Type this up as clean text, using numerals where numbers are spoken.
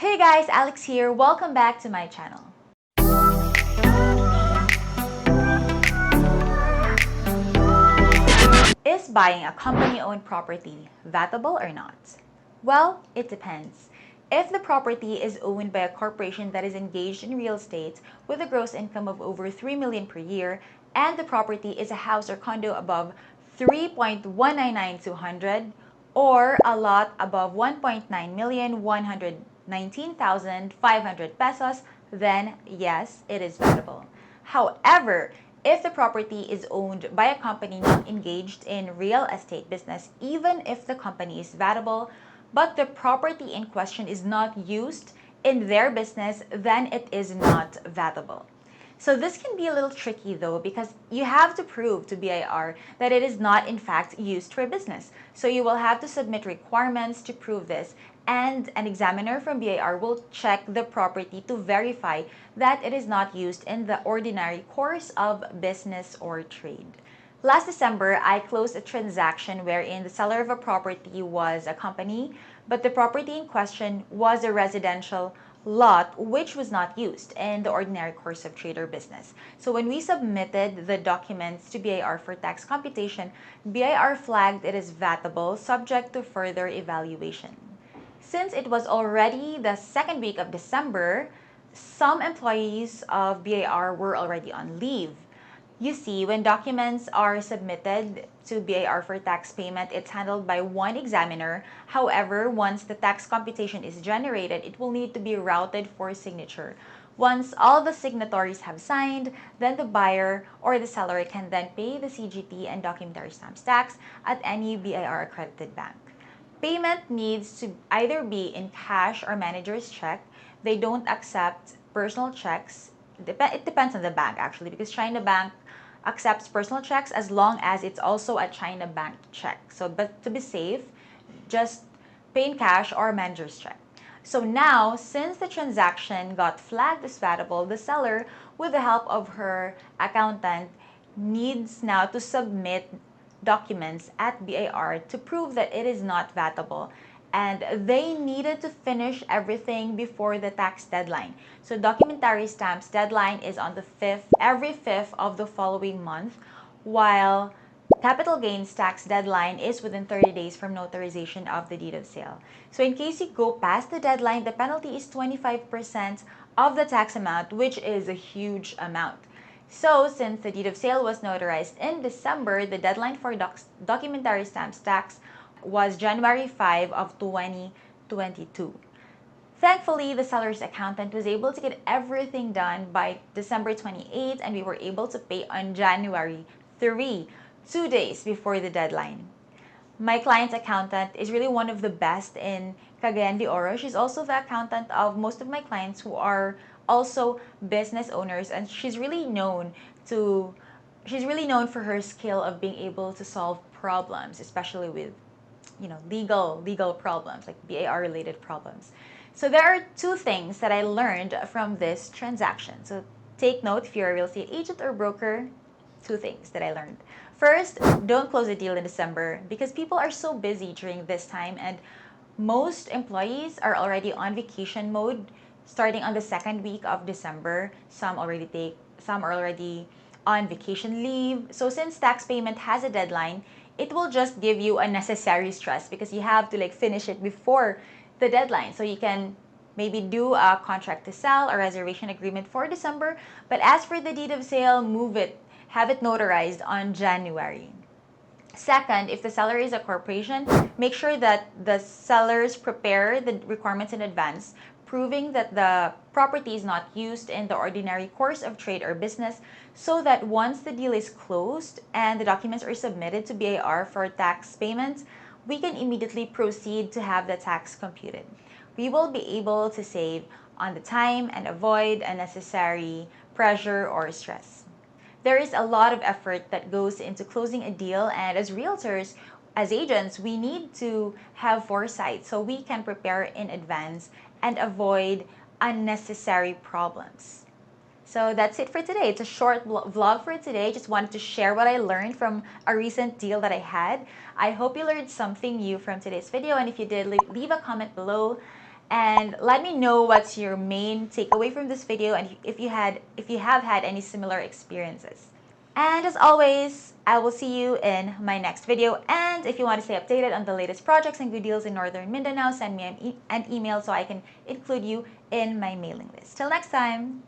Hey guys, Alex here. Welcome back to my channel. Is buying a company-owned property vatable or not? Well, it depends. If the property is owned by a corporation that is engaged in real estate with a gross income of over 3 million per year and the property is a house or condo above 3.199200 or a lot above 1.9,119,500 pesos, then yes, it is vatable. However, if the property is owned by a company not engaged in real estate business, even if the company is vatable, but the property in question is not used in their business, then it is not vatable. So this can be a little tricky though, because you have to prove to BIR that it is not in fact used for business. So you will have to submit requirements to prove this, and an examiner from BIR will check the property to verify that it is not used in the ordinary course of business or trade. Last December, I closed a transaction wherein the seller of a property was a company, but the property in question was a residential lot which was not used in the ordinary course of trade or business. So when we submitted the documents to BIR for tax computation, BIR flagged it as vatable subject to further evaluation. Since it was already the second week of December, some employees of BIR were already on leave. You see, when documents are submitted to BIR for tax payment, it's handled by one examiner. However, once the tax computation is generated, it will need to be routed for signature. Once all the signatories have signed, then the buyer or the seller can then pay the CGT and documentary stamps tax at any BIR accredited bank. Payment needs to either be in cash or manager's check. They don't accept personal checks. It depends on the bank actually, because China Bank accepts personal checks as long as it's also a China Bank check. So, but to be safe, just pay in cash or manager's check. So now, since the transaction got flagged as vatable, the seller, with the help of her accountant, needs now to submit documents at BIR to prove that it is not vatable, and they needed to finish everything before the tax deadline. So documentary stamps deadline is on the 5th, every 5th of the following month, while capital gains tax deadline is within 30 days from notarization of the deed of sale. So in case you go past the deadline, the penalty is 25% of the tax amount, which is a huge amount. So, since the deed of sale was notarized in December, the deadline for documentary stamps tax was January 5 of 2022. Thankfully, the seller's accountant was able to get everything done by December 28, and we were able to pay on January 3, 2 days before the deadline. My client's accountant is really one of the best in Cagayan de Oro. She's also the accountant of most of my clients who are also business owners, and she's really known for her skill of being able to solve problems, especially with legal problems, like BAR related problems. So there are two things that I learned from this transaction. So take note, if you're a real estate agent or broker, two things that I learned. First, don't close a deal in December because people are so busy during this time, and most employees are already on vacation mode starting on the second week of December. Some are already on vacation leave. So since tax payment has a deadline, it will just give you unnecessary stress because you have to finish it before the deadline. So you can maybe do a contract to sell, a reservation agreement for December, but as for the deed of sale, have it notarized on January. Second, if the seller is a corporation, make sure that the sellers prepare the requirements in advance, proving that the property is not used in the ordinary course of trade or business, so that once the deal is closed and the documents are submitted to BIR for tax payments, we can immediately proceed to have the tax computed. We will be able to save on the time and avoid unnecessary pressure or stress. There is a lot of effort that goes into closing a deal, and as realtors, as agents, we need to have foresight so we can prepare in advance and avoid unnecessary problems. So that's it for today. It's a short vlog for today. Just wanted to share what I learned from a recent deal that I had. I hope you learned something new from today's video, and if you did, leave a comment below. And let me know what's your main takeaway from this video, and if you have had any similar experiences. And as always, I will see you in my next video. And if you want to stay updated on the latest projects and good deals in Northern Mindanao, send me an email so I can include you in my mailing list. Till next time!